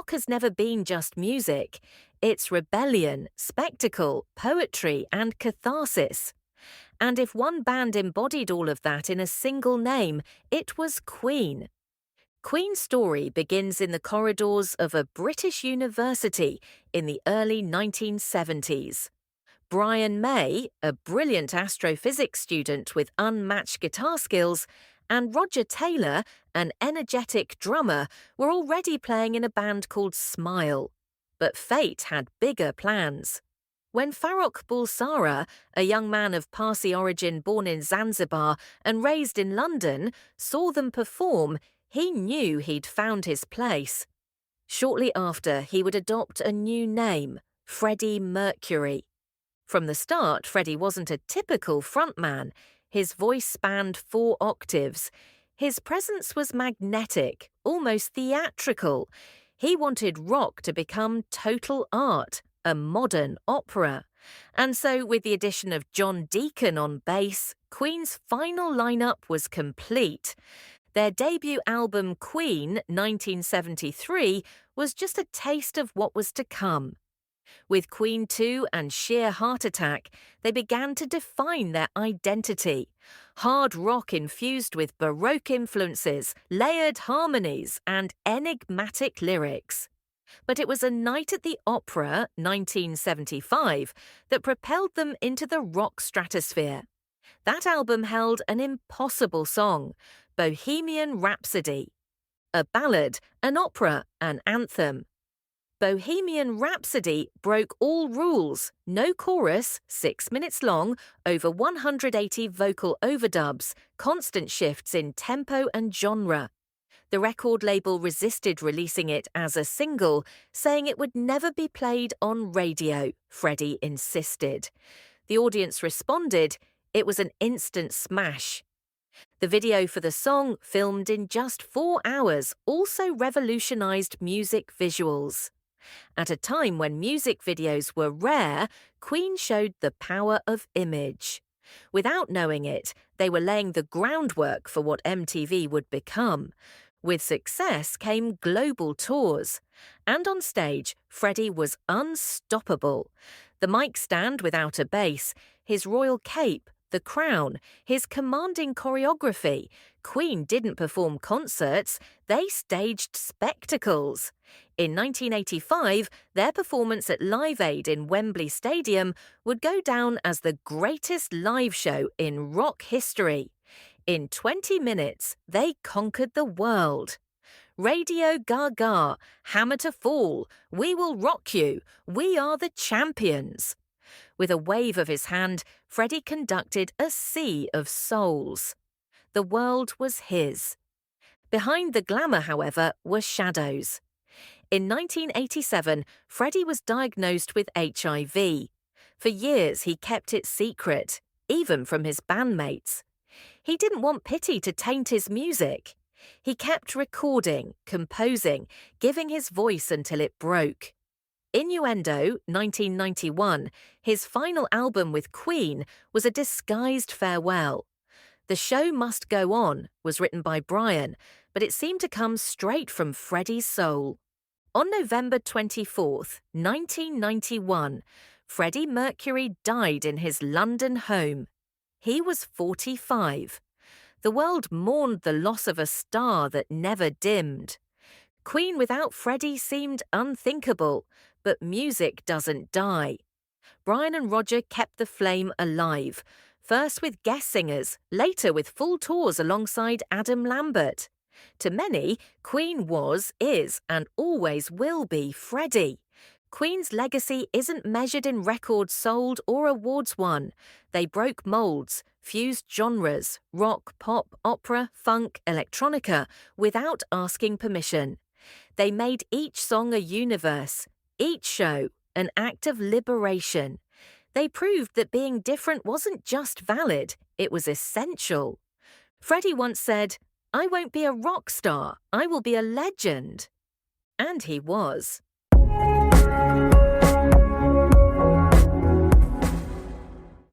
rock has never been just music. It's rebellion, spectacle, poetry, and catharsis. And if one band embodied all of that in a single name, it was Queen. Queen's story begins in the corridors of a British university in the early 1970s. Brian May, a brilliant astrophysics student with unmatched guitar skills, and Roger Taylor, an energetic drummer, were already playing in a band called Smile. But fate had bigger plans. When Farrokh Bulsara, a young man of Parsi origin born in Zanzibar and raised in London, saw them perform, he knew he'd found his place. Shortly after, he would adopt a new name, Freddie Mercury. From the start, Freddie wasn't a typical frontman. His voice spanned 4 octaves. His presence was magnetic, almost theatrical. He wanted rock to become total art, a modern opera. And so, with the addition of John Deacon on bass, Queen's final lineup was complete. Their debut album Queen, 1973, was just a taste of what was to come. With Queen 2 and Sheer Heart Attack, they began to define their identity. Hard rock infused with Baroque influences, layered harmonies, and enigmatic lyrics. But it was A Night at the Opera, 1975, that propelled them into the rock stratosphere. That album held an impossible song, Bohemian Rhapsody. A ballad, an opera, an anthem. Bohemian Rhapsody broke all rules, no chorus, 6 minutes long, over 180 vocal overdubs, constant shifts in tempo and genre. The record label resisted releasing it as a single, saying it would never be played on radio, Freddie insisted. The audience responded, it was an instant smash. The video for the song, filmed in just 4 hours, also revolutionized music visuals. At a time when music videos were rare, Queen showed the power of image. Without knowing it, they were laying the groundwork for what MTV would become. With success came global tours. And on stage, Freddie was unstoppable. The mic stand without a bass, his royal cape, the crown, his commanding choreography. Queen didn't perform concerts, they staged spectacles. In 1985, their performance at Live Aid in Wembley Stadium would go down as the greatest live show in rock history. In 20 minutes, they conquered the world. Radio Gaga, Hammer to Fall, We Will Rock You, We Are the Champions. With a wave of his hand, Freddie conducted a sea of souls. The world was his. Behind the glamour, however, were shadows. In 1987, Freddie was diagnosed with HIV. For years, he kept it secret, even from his bandmates. He didn't want pity to taint his music. He kept recording, composing, giving his voice until it broke. Innuendo, 1991, his final album with Queen, was a disguised farewell. The Show Must Go On was written by Brian, but it seemed to come straight from Freddie's soul. On November 24, 1991, Freddie Mercury died in his London home. He was 45. The world mourned the loss of a star that never dimmed. Queen without Freddie seemed unthinkable, but music doesn't die. Brian and Roger kept the flame alive, first with guest singers, later with full tours alongside Adam Lambert. To many, Queen was, is, and always will be Freddie. Queen's legacy isn't measured in records sold or awards won. They broke molds, fused genres, rock, pop, opera, funk, electronica, without asking permission. They made each song a universe, each show an act of liberation. They proved that being different wasn't just valid, it was essential. Freddie once said, "I won't be a rock star, I will be a legend." And he was.